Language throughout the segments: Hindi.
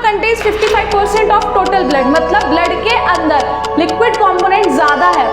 कंटेन्स 55% ऑफ टोटल ब्लड, मतलब ब्लड के अंदर लिक्विड कंपोनेंट ज्यादा है।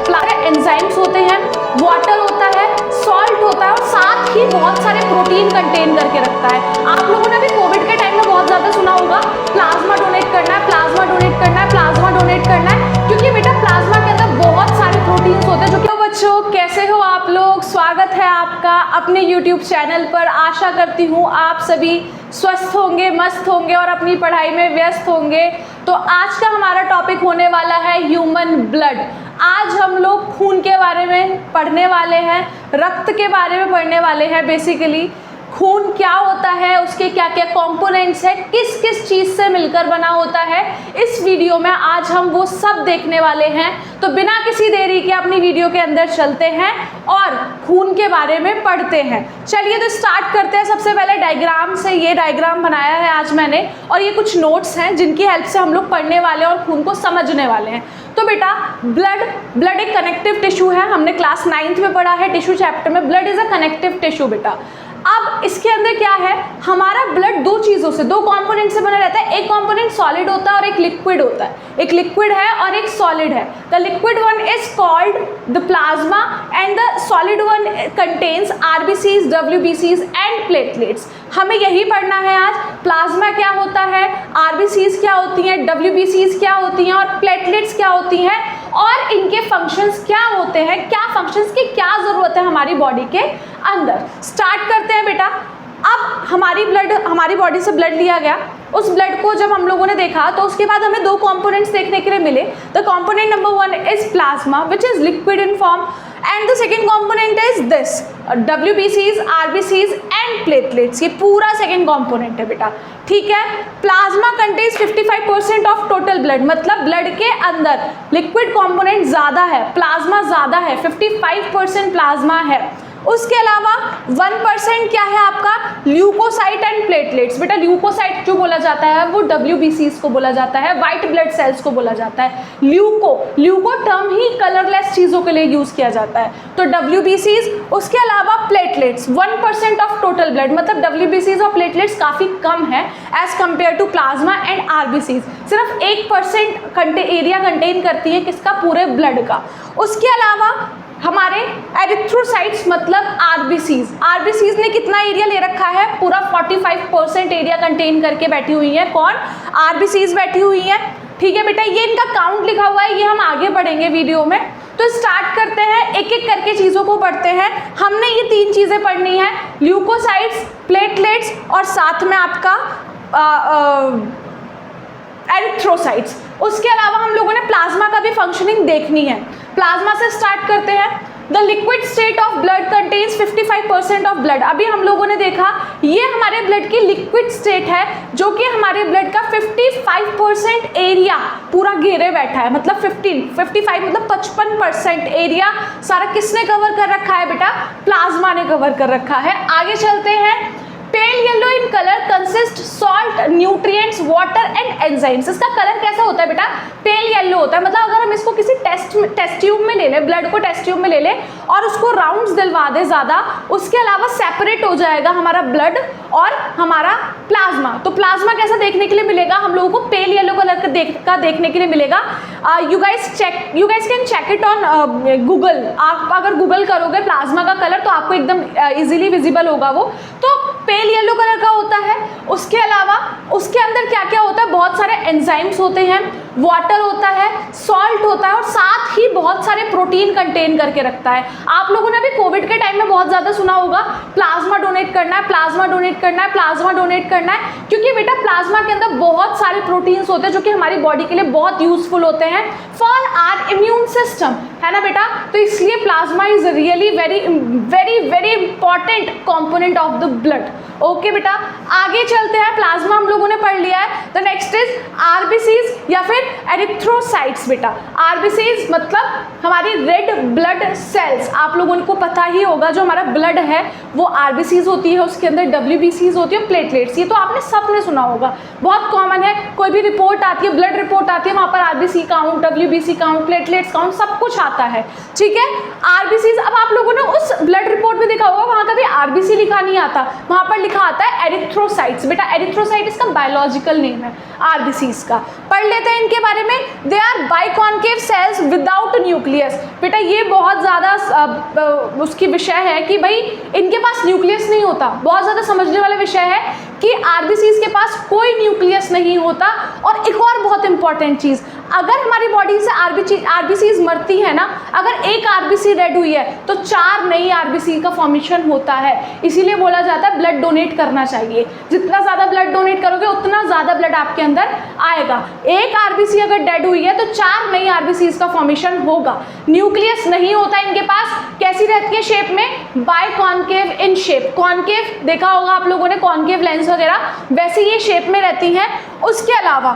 एंजाइम्स होते हैं, वाटर होता है, सॉल्ट होता है और साथ ही बहुत सारे प्रोटीन कंटेन करके रखता है। आप लोगों ने भी कोविड के टाइम में बहुत ज्यादा सुना होगा प्लाज्मा डोनेट करना है, प्लाज्मा डोनेट करना है, प्लाज्मा डोनेट करना है, क्योंकि बेटा प्लाज्मा के अंदर बहुत सारे प्रोटीन्स होते हैं जो कि बच्चों कैसे हो आप लोग, स्वागत है आपका अपने YouTube चैनल पर। आशा करती हूँ आप सभी स्वस्थ होंगे, मस्त होंगे और अपनी पढ़ाई में व्यस्त होंगे। तो आज का हमारा टॉपिक होने वाला है ह्यूमन ब्लड। आज हम लोग खून के बारे में पढ़ने वाले हैं, रक्त के बारे में पढ़ने वाले हैं। बेसिकली खून क्या होता है, उसके क्या क्या कंपोनेंट्स है, किस किस चीज़ से मिलकर बना होता है, इस वीडियो में आज हम वो सब देखने वाले हैं। तो बिना किसी देरी के अपनी वीडियो के अंदर चलते हैं और खून के बारे में पढ़ते हैं। चलिए तो स्टार्ट करते हैं। सबसे पहले डायग्राम से, ये डायग्राम बनाया है आज मैंने और ये कुछ नोट्स हैं जिनकी हेल्प से हम लोग पढ़ने वाले हैं और खून को समझने वाले हैं। तो बेटा ब्लड एक कनेक्टिव टिश्यू है, हमने क्लास 9th में पढ़ा है टिश्यू चैप्टर में। Blood is a connective tissue बेटा। अब इसके अंदर क्या है, हमारा ब्लड दो चीज़ों से, दो कंपोनेंट से बना रहता है। एक कंपोनेंट सॉलिड होता है और एक लिक्विड होता है। एक लिक्विड है और एक सॉलिड है। The liquid one is called the plasma and the solid one contains RBCs, डब्ल्यूबीसीज एंड प्लेटलेट्स। हमें यही पढ़ना है आज। प्लाज्मा क्या होता है, आरबीसीज क्या होती हैं, डब्ल्यूबीसीज क्या होती हैं और प्लेटलेट्स क्या होती हैं और इनके फंक्शंस क्या होते हैं, क्या फंक्शंस की क्या ज़रूरत है हमारी बॉडी के अंदर। स्टार्ट करते हैं बेटा। अब हमारी बॉडी से ब्लड लिया गया, उस ब्लड को जब हम लोगों ने देखा तो उसके बाद हमें दो कंपोनेंट्स देखने के लिए मिले। The component number one is plasma which is liquid in form and the second component is this डब्ल्यूबीसीज, आरबीसीज एंड प्लेटलेट्स। ये पूरा सेकेंड कंपोनेंट है बेटा, ठीक है। Plasma contains 55% of total blood, मतलब ब्लड के अंदर लिक्विड कंपोनेंट ज्यादा है, प्लाज्मा ज्यादा है, 55% प्लाज्मा है। उसके अलावा 1% क्या है आपका, ल्यूकोसाइट एंड प्लेटलेट्स। बेटा ल्यूकोसाइट जो बोला जाता है वो डब्ल्यूबीसीज को बोला जाता है, व्हाइट ब्लड सेल्स को बोला जाता है। ल्यूको टर्म ही कलरलेस चीज़ों के लिए यूज़ किया जाता है। तो डब्ल्यूबीसीज, उसके अलावा प्लेटलेट्स 1% ऑफ टोटल ब्लड, मतलब डब्ल्यूबीसीज और प्लेटलेट्स काफ़ी कम है as compared to plasma and RBCs. सिर्फ 1% एरिया कंटेन करती है किसका, पूरे ब्लड का। उसके अलावा हमारे एरिथ्रोसाइट्स मतलब आरबीसीज ने कितना एरिया ले रखा है, पूरा 45% एरिया कंटेन करके बैठी हुई है। कौन, आरबीसीज बैठी हुई है, ठीक है बेटा। ये इनका काउंट लिखा हुआ है, ये हम आगे बढ़ेंगे वीडियो में। तो स्टार्ट करते हैं, एक एक करके चीज़ों को पढ़ते हैं। हमने ये तीन चीज़ें पढ़नी है, ल्यूकोसाइट्स, प्लेटलेट्स और साथ में आपका एरिथ्रोसाइट्स। उसके अलावा हम लोगों ने प्लाज्मा का भी फंक्शनिंग देखनी है। प्लाज्मा से स्टार्ट करते हैं। The liquid state of blood contains 55% of blood. अभी हम लोगों ने देखा ये हमारे ब्लड की लिक्विड स्टेट है जो कि हमारे ब्लड का 55% एरिया पूरा घेरे बैठा है, मतलब 55 मतलब 55% एरिया सारा किसने कवर कर रखा है बेटा, प्लाज्मा ने कवर कर रखा है। आगे चलते हैं। Pale yellow in colour consist salt, nutrients, water and enzymes. इसका कलर कैसा होता है बेटा, पेल येलो होता है। मतलब अगर हम इसको किसी टेस्ट ट्यूब में ले लें, ब्लड को टेस्ट ट्यूब में ले लें और उसको राउंड्स दिलवा दें ज़्यादा, उसके अलावा सेपरेट हो जाएगा हमारा ब्लड और हमारा प्लाज्मा। तो प्लाज्मा कैसा देखने के लिए मिलेगा हम लोगों को, पेल येलो कलर का देखने के लिए मिलेगा। You guys can check it on Google. आप अगर गूगल करोगे प्लाज्मा का कलर तो आपको एकदम इजीली विजिबल होगा वो। तो पेल येलो कलर का होता है। उसके अलावा उसके अंदर क्या क्या होता है, बहुत सारे एंजाइम्स होते हैं, वाटर होता है, सॉल्ट होता है और साथ ही बहुत सारे प्रोटीन कंटेन करके रखता है। आप लोगों ने भी कोविड के टाइम में बहुत ज़्यादा सुना होगा प्लाज्मा डोनेट करना है, प्लाज्मा डोनेट करना है, प्लाज्मा डोनेट करना है, क्योंकि बेटा प्लाज्मा के अंदर बहुत सारे प्रोटीन्स होते हैं जो कि हमारी बॉडी के लिए बहुत यूजफुल होते हैं फॉर आर इम्यून सिस्टम, है ना बेटा। तो इसलिए plasma is really very very very important component of the blood. Okay बेटा, आगे चलते हैं। प्लाज्मा हम लोगों ने पढ़ लिया है। द नेक्स्ट इज आरबीसीज या फिर एरिथ्रोसाइट्स बेटा। आरबीसीज मतलब हमारी रेड ब्लड सेल्स। आप लोगों को पता ही होगा जो हमारा ब्लड है वो आरबीसीज होती है, उसके अंदर डब्ल्यूबीसीज होती है, प्लेटलेट्स। ये तो आपने सबने सुना होगा, बहुत कॉमन है। कोई भी रिपोर्ट आती है, ब्लड रिपोर्ट आती है, वहाँ पर RBC count, WBC count, platelets count सब कुछ आता है, ठीक है। आरबीसीज, अब आप लोगों ने उस ब्लड रिपोर्ट में देखा होगा वहाँ कभी आरबीसी लिखा नहीं आता, वहाँ पर लिखा आता है एरिथ्रोसाइट्स। बेटा एरिथ्रोसाइट इसका बायोलॉजिकल नेम है। आरबीसीज का। पढ़ लेते हैं इनके बारे में। They are biconcave cells without nucleus. बेटा ये बहुत ज़्यादा उसकी विषय है कि भाई इनके पास न्यूक्लियस नहीं होता, बहुत ज़्यादा समझने वाला विषय है कि आरबीसीज के पास कोई न्यूक्लियस नहीं होता। और एक और बहुत इंपॉर्टेंट चीज़, अगर हमारी बॉडी से आरबीसीज मरती है ना, अगर एक आरबीसी डेड हुई है तो 4 नई आरबीसी का फॉर्मेशन होता है। इसीलिए बोला जाता है ब्लड डोनेट करना चाहिए। जितना ज़्यादा ब्लड डोनेट करोगे उतना ज़्यादा ब्लड आपके अंदर आएगा। एक आरबीसी अगर डेड हुई है तो 4 नई आरबीसीज का फॉर्मेशन होगा। न्यूक्लियस नहीं होता इनके पास। कैसी रहती है शेप में? बाइकॉन्केव इन शेप। कॉन्केव देखा होगा आप लोगों ने, कॉन्केव लेंस वगैरह, वैसे ये शेप में रहती हैं। उसके अलावा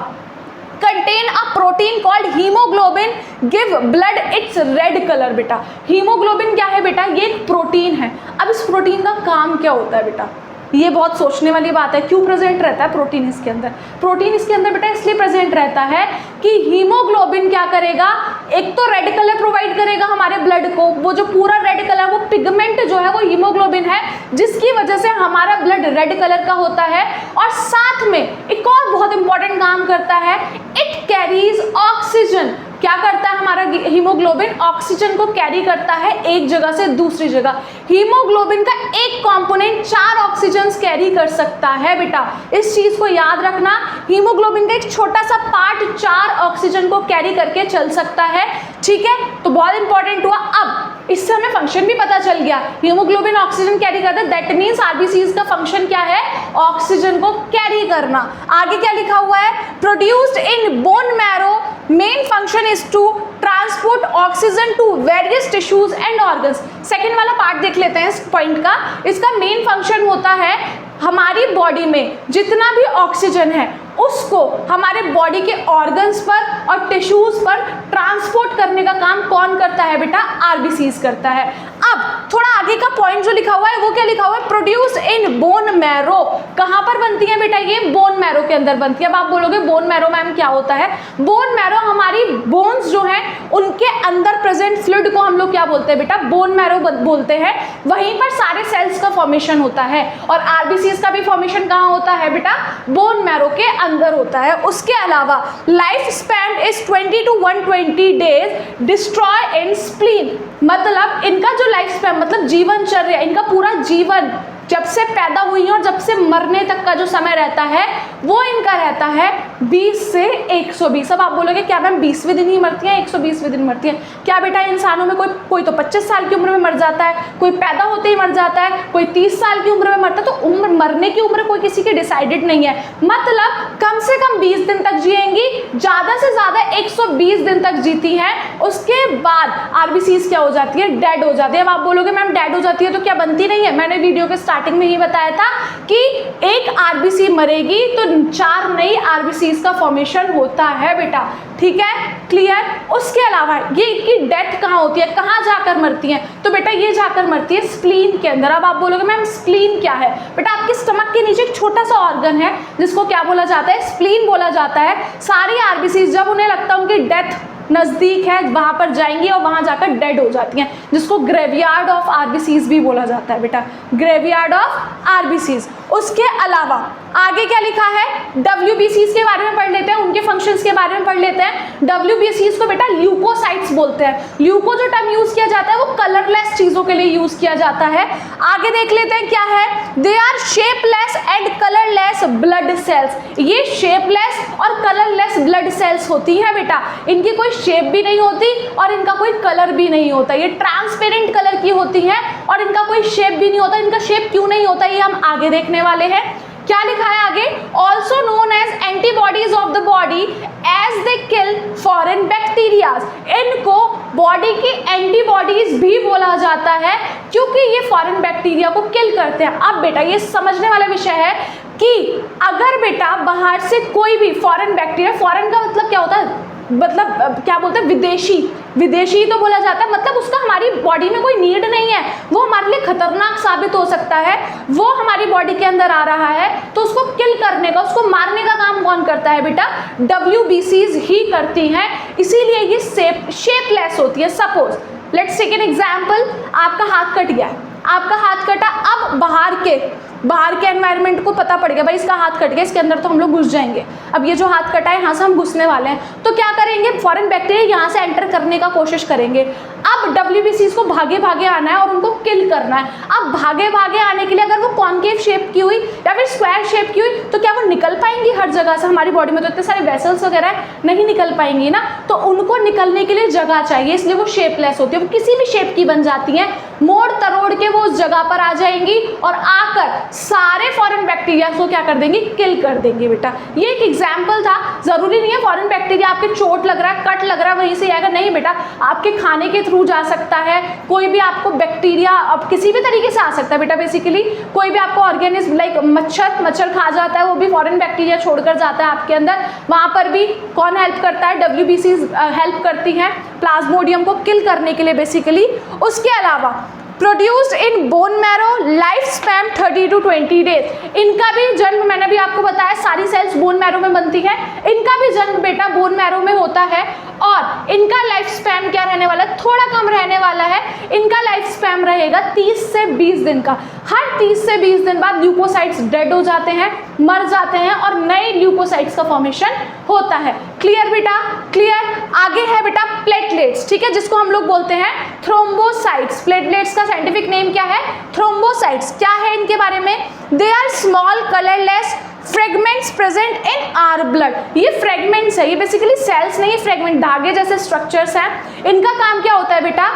contain a protein called haemoglobin give blood it's red colour. बेटा हीमोग्लोबिन क्या है बेटा? ये एक प्रोटीन है। अब इस प्रोटीन का काम क्या होता है बेटा? ये बहुत सोचने वाली बात है। क्यों प्रेजेंट रहता है प्रोटीन इसके अंदर? प्रोटीन इसके अंदर बेटा इसलिए प्रेजेंट रहता है कि हीमोग्लोबिन क्या करेगा, एक तो रेड कलर प्रोवाइड करेगा हमारे ब्लड को। वो जो पूरा रेड कलर, वो पिगमेंट जो है वो हीमोग्लोबिन है, जिसकी वजह से हमारा ब्लड रेड कलर का होता है। और साथ में एक और बहुत इंपॉर्टेंट काम करता है, इट कैरीज ऑक्सीजन। क्या करता है हमारा हीमोग्लोबिन? ऑक्सीजन को कैरी करता है एक जगह से दूसरी जगह। हीमोग्लोबिन का एक कंपोनेंट 4 ऑक्सीजन कैरी कर सकता है बेटा, इस चीज को याद रखना। हीमोग्लोबिन का एक छोटा सा पार्ट 4 ऑक्सीजन को कैरी करके चल सकता है। ठीक है, तो बहुत इंपॉर्टेंट हुआ। अब इससे हमें फंक्शन भी पता चल गया, हीमोग्लोबिन ऑक्सीजन कैरी करता है, दैट मीन्स आरबीसीज का फंक्शन क्या है? ऑक्सीजन को कैरी करना। आगे क्या लिखा हुआ है? Produced in bone marrow, main function is to transport oxygen to various tissues and organs. Second वाला पार्ट देख लेते हैं इस पॉइंट का। इसका मेन फंक्शन होता है हमारी बॉडी में जितना भी ऑक्सीजन है उसको हमारे बॉडी के ऑर्गन्स पर और टिश्यूज पर ट्रांसपोर्ट करने का काम कौन करता है बेटा? आरबीसीज करता है। अब थोड़ा आगे का पॉइंट जो लिखा हुआ है वो क्या लिखा हुआ है? Produce in bone marrow. कहाँ पर बनती है बेटा? ये बोन मैरो के अंदर बनती है। अब आप बोलोगे बोन मैरो मैम क्या होता है? बोन मैरो हमारी बोन्स जो है उनके अंदर प्रेजेंट फ्लूइड को हम लोग क्या बोलते हैं बेटा? बोन मैरो बोलते हैं। वहीं पर सारे सेल्स का फॉर्मेशन होता है। और आरबीसीज का भी फॉर्मेशन कहाँ होता है बेटा? बोन मैरो के अंदर होता है। उसके अलावा life span is 20 to 120 days, destroy in spleen. मतलब इनका जो लाइफ स्पैन मतलब जीवनचर्या, इनका पूरा जीवन जब से पैदा हुई और जब से मरने तक का जो समय रहता है वो इनका रहता है 20 से 120। अब आप बोलोगे क्या मैम 20वें दिन ही मरती हैं, 120वें दिन मरती हैं? क्या बेटा इंसानों में कोई तो 25 साल की उम्र में मर जाता है, कोई पैदा होते ही मर जाता है, कोई 30 साल की उम्र में मरता है। तो उम्र, मरने की उम्र कोई किसी की डिसाइडेड नहीं है। मतलब कम से कम 20 दिन तक जिएंगी, ज़्यादा से ज़्यादा 120 दिन तक जीती हैं। उसके बाद आरबीसीज क्या हो जाती है? डेड हो जाती है। अब आप बोलोगे मैम डेड हो जाती है तो क्या बनती नहीं है? मैंने वीडियो के स्टार्टिंग में ही बताया था कि एक आरबीसी मरेगी तो 4 नई आरबीसीज का फॉर्मेशन होता है बेटा। ठीक है, क्लियर? उसके अलावा ये इनकी डेथ कहाँ होती है, कहाँ जाकर मरती है? तो बेटा ये जाकर मरती है स्प्लीन के अंदर। अब आप बोलोगे मैम स्प्लीन क्या है? बेटा आपके स्टमक के नीचे एक छोटा सा ऑर्गन है जिसको क्या बोला जाता है? स्प्लीन बोला जाता है। सारी आरबीसीज जब उन्हें लगता है उनकी डेथ नज़दीक है वहाँ पर जाएंगी और वहाँ जाकर डेड हो जाती हैं, जिसको ग्रेवयार्ड ऑफ आरबीसीज भी बोला जाता है बेटा, ग्रेवयार्ड ऑफ आरबीसीज। उसके अलावा आगे क्या लिखा है? डब्ल्यूबीसीज के बारे में पढ़ लेते हैं, उनके फंक्शंस के बारे में पढ़ लेते हैं। डब्ल्यूबीसीज को बेटा ल्यूकोसाइट्स बोलते हैं। ल्यूको जो टर्म यूज किया जाता है वो कलरलेस चीजों के लिए यूज किया जाता है। आगे देख लेते हैं क्या है? They are shapeless and colourless blood cells. ये शेपलेस और कलरलेस ब्लड सेल्स होती हैं बेटा। इनकी कोई शेप भी नहीं होती और इनका कोई कलर भी नहीं होता। ये ट्रांसपेरेंट कलर की होती हैं और इनका कोई शेप भी नहीं होता। इनका शेप क्यों नहीं होता ये हम आगे देखने वाले हैं। क्या लिखा है आगे? Also known as antibodies of the body as they kill foreign bacterias. इनको बॉडी की एंटीबॉडीज भी बोला जाता है क्योंकि ये फॉरेन बैक्टीरिया को किल करते हैं। अब बेटा ये समझने वाला विषय है कि अगर बेटा बाहर से कोई भी फॉरेन बैक्टीरिया, फॉरेन का मतलब क्या होता है? मतलब क्या बोलते हैं? विदेशी। विदेशी तो बोला जाता है, मतलब उसका हमारी बॉडी में कोई नीड नहीं है, वो हमारे लिए खतरनाक साबित हो सकता है, वो हमारी बॉडी के अंदर आ रहा है तो उसको किल करने का, उसको मारने का काम कौन करता है बेटा? डब्ल्यूबीसीज ही करती हैं। इसीलिए ये शेपलेस होती है। Suppose let's take an example, आपका हाथ कट गया, आपका हाथ कटा, अब बाहर के एनवायरनमेंट को पता पड़ गया भाई इसका हाथ कट गया, इसके अंदर तो हम लोग घुस जाएंगे। अब ये जो हाथ कटा है यहाँ से हम घुसने वाले हैं, तो क्या करेंगे, फॉरेन बैक्टीरिया यहाँ से एंटर करने का कोशिश करेंगे। अब WBCs को भागे भागे आना है और उनको किल करना है। अब भागे भागे आने के लिए अगर वो कॉन्केव शेप की हुई या फिर स्क्वायर शेप की हुई तो क्या वो निकल पाएंगी हर जगह से? हमारी बॉडी में तो इतने सारे वेसल्स वगैरह नहीं निकल पाएंगी ना, तो उनको निकलने के लिए जगह चाहिए, इसलिए वो शेपलेस होती है, वो किसी भी शेप की बन जाती हैं। मोड़ तरोड़ के वो उस जगह पर आ जाएंगी और आकर सारे फॉरेन बैक्टीरिया को क्या कर देंगी, किल कर देंगी बेटा। ये एक एग्जाम्पल था, जरूरी नहीं है फॉरेन बैक्टीरिया आपके चोट लग रहा है, कट लग रहा है वहीं से आएगा, नहीं बेटा, आपके खाने के थ्रू जा सकता है, कोई भी आपको बैक्टीरिया अब किसी भी तरीके से आ सकता है बेटा। बेसिकली कोई भी आपको ऑर्गेनिज्म लाइक मच्छर खा जाता है, वो भी फॉरेन बैक्टीरिया छोड़कर जाता है आपके अंदर, वहां पर भी कौन हेल्प करता है, WBCs हेल्प करती हैं प्लाज्मोडियम को किल करने के लिए बेसिकली। उसके अलावा produced in bone marrow, life span 30 to 20 days. इनका भी जन्म, मैंने भी आपको बताया सारी सेल्स बोन मैरो में बनती है, इनका भी जन्म बेटा बोन मैरो में होता है और इनका लाइफ स्पैन क्या रहने वाला है, थोड़ा कम रहने वाला है। इनका लाइफ स्पैन रहेगा 30 से 20 दिन का। हर 30 से 20 दिन बाद ल्यूकोसाइट्स डेड हो जाते हैं, मर जाते हैं और नए ल्यूकोसाइट्स का फॉर्मेशन होता है। क्लियर बेटा, क्लियर। आगे है बेटा प्लेटलेट्स, ठीक है, जिसको हम लोग बोलते हैं थ्रोम्बोसाइट्स। प्लेटलेट्स का साइंटिफिक नेम क्या है, थ्रोम्बोसाइट्स। क्या है इनके बारे में, they are small colourless fragments present in our blood. ये फ्रेगमेंट्स है, ये बेसिकली सेल्स नहीं है, फ्रेगमेंट धागे जैसे स्ट्रक्चर्स हैं। इनका काम क्या होता है बेटा,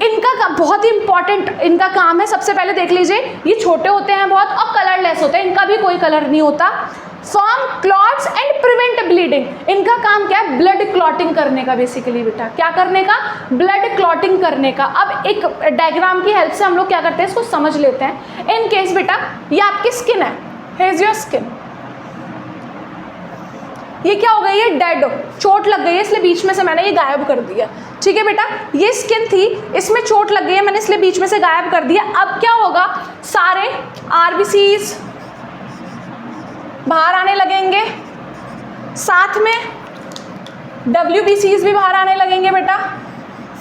इनका बहुत ही इंपॉर्टेंट इनका काम है। सबसे पहले देख लीजिए, ये छोटे होते हैं बहुत और कलरलेस होते हैं, इनका भी कोई कलर नहीं होता। Form clots and prevent bleeding. इनका काम क्या है, ब्लड क्लॉटिंग करने का बेसिकली बेटा। क्या करने का, ब्लड क्लॉटिंग करने का। अब एक डायग्राम की हेल्प से हम लोग क्या करते हैं, इसको समझ लेते हैं। इन केस बेटा ये आपकी स्किन है, हियर इज योर स्किन, ये क्या हो गई है, डेड, चोट लग गई है इसलिए बीच में से मैंने ये गायब कर दिया। ठीक है बेटा, ये स्किन थी, इसमें चोट लग गई है, मैंने इसलिए बीच में से गायब कर दिया। अब क्या होगा, सारे RBCs बाहर आने लगेंगे, साथ में WBCs भी बाहर आने लगेंगे बेटा,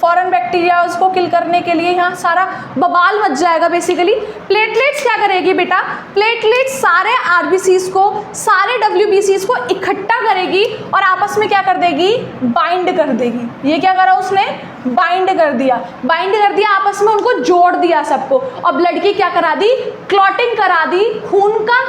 फॉरेन बैक्टीरिया उसको किल करने के लिए। यहाँ सारा बवाल मच जाएगा बेसिकली। प्लेटलेट्स क्या करेगी बेटा, प्लेटलेट्स सारे RBCs को, सारे WBCs को इकट्ठा करेगी और आपस में क्या कर देगी, बाइंड कर देगी। ये क्या करा उसने, बाइंड कर दिया, आपस में उनको जोड़ दिया सबको, और ब्लड की क्या करा दी, क्लॉटिंग करा दी, खून का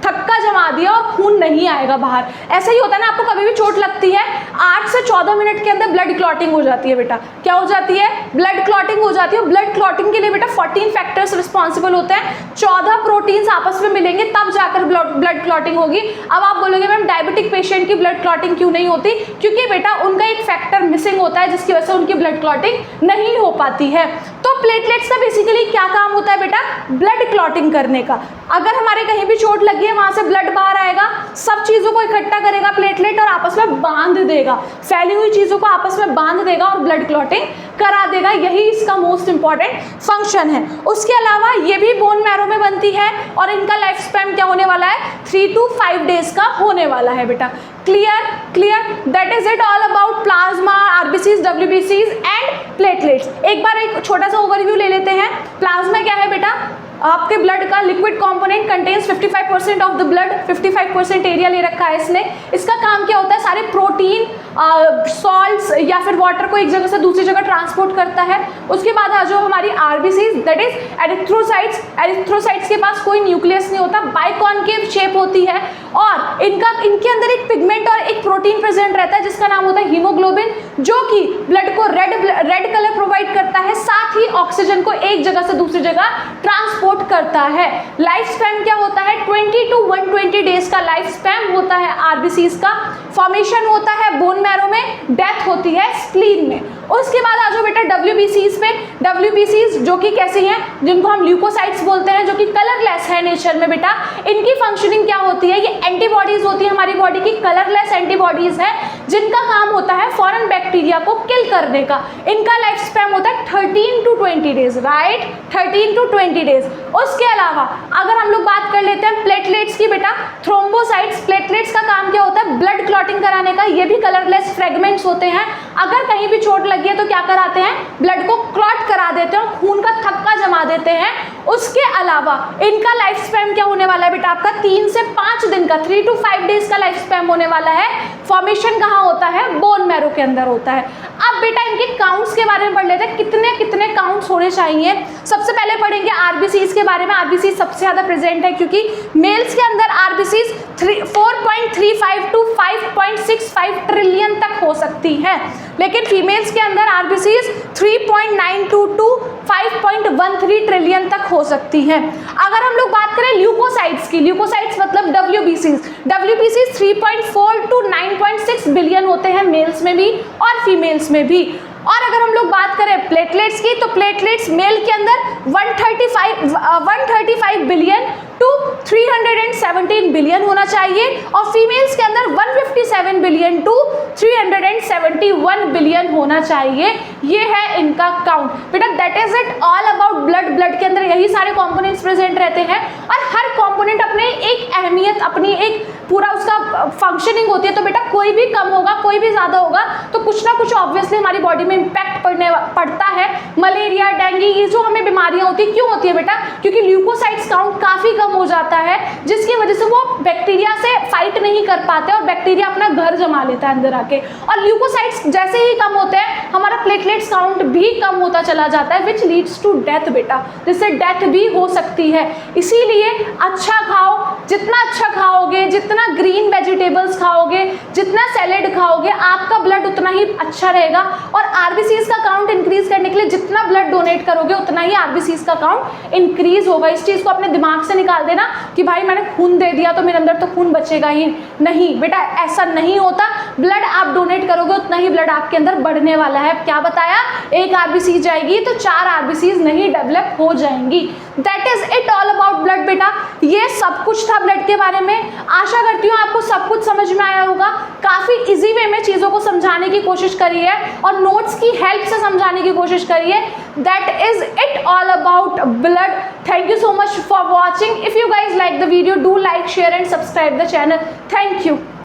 थक्का जमा दिया और खून नहीं आएगा बाहर। ऐसा ही होता है ना, आपको कभी भी चोट लगती है 8 से 14 मिनट के अंदर ब्लड क्लॉटिंग हो जाती है बेटा। क्या हो जाती है, ब्लड क्लॉटिंग हो जाती है। ब्लड क्लॉटिंग के लिए बेटा 14 फैक्टर्स रिस्पॉन्सिबल होते हैं, 14 प्रोटीन्स आपस में मिलेंगे तब जाकर ब्लड क्लॉटिंग होगी। अब आप बोलोगे मैम डायबिटिक पेशेंट की ब्लड क्लॉटिंग क्यों नहीं होती, क्योंकि बेटा उनका एक फैक्टर मिसिंग होता है जिसकी वजह से उनकी ब्लड क्लॉटिंग नहीं हो पाती है। तो प्लेटलेट्स का बेसिकली क्या काम होता है बेटा, ब्लड क्लॉटिंग करने का। अगर हमारे कहीं भी चोट लगी है वहां से ब्लड बाहर आएगा, सब चीजों को इकट्ठा करेगा प्लेटलेट और आपस में बांध देगा, फैली हुई चीजों को आपस में बांध देगा और ब्लड क्लॉटिंग करा देगा। यही इसका मोस्ट इंपॉर्टेंट फंक्शन है। उसके अलावा ये भी बोन मैरो में बनती है और इनका लाइफ स्पैन क्या होने वाला है, 3 to 5 डेज का होने वाला है बेटा। Clear, that is it all about plasma, RBCs, WBCs and platelets. एक बार एक छोटा सा ओवरव्यू ले लेते हैं। प्लाज्मा क्या है बेटा, आपके ब्लड का liquid component contains 55% of the blood, 55% area ले रखा है इसने। इसका काम क्या होता है, सारे प्रोटीन, सॉल्ट्स या फिर वाटर को एक जगह से दूसरी जगह ट्रांसपोर्ट करता है। उसके बाद आ जाओ हमारी RBCs, that is erythrocytes. Erythrocytes के पास कोई न्यूक्लियस नहीं होता, बाइकॉन्केव शेप होती है और इनके अंदर एक पिगमेंट और एक प्रोटीन प्रेजेंट रहता है जिसका नाम होता है हीमोग्लोबिन, जो कि ब्लड को रेड कलर प्रोवाइड करता है, साथ ही ऑक्सीजन को एक जगह से दूसरी जगह ट्रांसपोर्ट करता है। लाइफ स्पैन क्या होता है, 20 to 120 डेज का लाइफ स्पैन होता है RBCs का। फॉर्मेशन होता है बोन मैरो में, डेथ होती है स्प्लीन में। उसके बाद आ जाओ बेटा WBCs पे। WBCs जो कि कैसी हैं, जिनको हम ल्यूकोसाइट्स बोलते हैं, जो कि कलरलेस है नेचर में बेटा। इनकी फंक्शनिंग क्या होती है, ये एंटीबॉडीज होती है हमारी बॉडी की, कलरलेस एंटीबॉडीज है जिनका काम होता है फॉरेन बैक्टीरिया को किल करने का। इनका लाइफ स्पैन होता है 13 to 20 days, right, 13 to 20 days. उसके अलावा अगर हम लोग बात कर लेते हैं प्लेटलेट्स की बेटा, थ्रोम्बोसाइट्स। प्लेटलेट्स का काम क्या होता है, ब्लड क्लॉटिंग अटेंड कराने का। ये भी कलरलेस फ्रेगमेंट्स होते हैं। अगर कहीं भी चोट लगी है तो क्या कराते हैं, ब्लड को क्लॉट करा देते हैं और खून का थक्का जमा देते हैं। उसके अलावा इनका लाइफ स्पैन क्या होने वाला है बेटा, आपका 3 से 5 दिन का, 3 to 5 डेज का लाइफ स्पैन होने वाला है। फॉर्मेशन कहाँ होता है, बोन मैरो के अंदर होता है। अब बेटा इनके काउंट्स के बारे में पढ़ लेते हैं, कितने कितने काउंट्स होने चाहिए। सबसे पहले पढ़ेंगे आरबीसीज के बारे में। आरबीसी सबसे ज्यादा प्रेजेंट है क्योंकि मेल्स के अंदर आरबीसीज 4.35 to 5.65 ट्रिलियन तक हो सकती है, लेकिन फीमेल्स के अंदर आरबीसीज 3.92 to 5.13 ट्रिलियन तक हो सकती है। अगर हम लोग बात करें ल्यूकोसाइट्स की, ल्यूकोसाइट्स मतलब डब्ल्यूबीसीज 3.4 to 9.6 बिलियन होते हैं मेल्स में भी और फीमेल्स में भी। और अगर हम लोग बात करें प्लेटलेट्स की, तो प्लेटलेट्स मेल के अंदर 135 बिलियन टू 317 बिलियन होना चाहिए और फीमेल्स के अंदर 157 बिलियन टू 371 बिलियन होना चाहिए। ये है इनका काउंट बेटा। That is it all about blood. Blood के अंदर यही सारे कंपोनेंट्स प्रेजेंट रहते हैं और हर कंपोनेंट अपने एक अहमियत, अपनी एक पूरा उसका फंक्शनिंग होती है। तो बेटा कोई भी कम होगा, कोई भी ज्यादा होगा तो कुछ ना कुछ ऑब्वियसली हमारी बॉडी में इम्पैक्ट पड़ता है। मलेरिया, डेंगू, ये जो हमें बीमारियां होती है, क्यों होती है बेटा, क्योंकि ल्यूकोसाइट्स काउंट काफी कम हो जाता है, जिसकी वजह से वो बैक्टीरिया से फाइट नहीं कर पाते और बैक्टीरिया अपना घर जमा लेता है अंदर आके। और ल्यूकोसाइट्स जैसे ही कम होते हैं हमारा प्लेटलेट्स काउंट भी कम होता चला जाता है, विच लीड्स टू डेथ बेटा, जिससे डेथ भी हो सकती है। इसीलिए अच्छा खाओ, जितना अच्छा खाओगे, जितना ग्रीन वेजिटेबल्स खाओगे, जितना सैलेड खाओगे, आपका ब्लड उतना ही अच्छा रहेगा। और आरबीसीज का काउंट इंक्रीज करने के लिए जितना ब्लड डोनेट करोगे उतना ही आरबीसीज का काउंट इंक्रीज होगा। इस चीज को अपने दिमाग से निकाल देना कि भाई मैंने खून दे दिया तो मेरे अंदर तो खून बचेगा ही नहीं बेटा, ऐसा नहीं होता। ब्लड आप डोनेट करोगे उतना ही ब्लड आपके अंदर बढ़ने वाला है। क्या बताया, एक आरबीसी जाएगी तो 4 आरबीसीज नहीं डेवलप हो जाएंगी। That is it all about blood बेटा। ये सब कुछ था ब्लड के बारे में। आशा करती हूँ आपको सब कुछ समझ में आया होगा। काफी इजी वे में चीजों को समझाने की कोशिश करी है और नोट्स की हेल्प से समझाने की कोशिश करी है। That is it all about blood. Thank you so much for watching. If you guys like the video, do like, share and subscribe the channel. Thank you.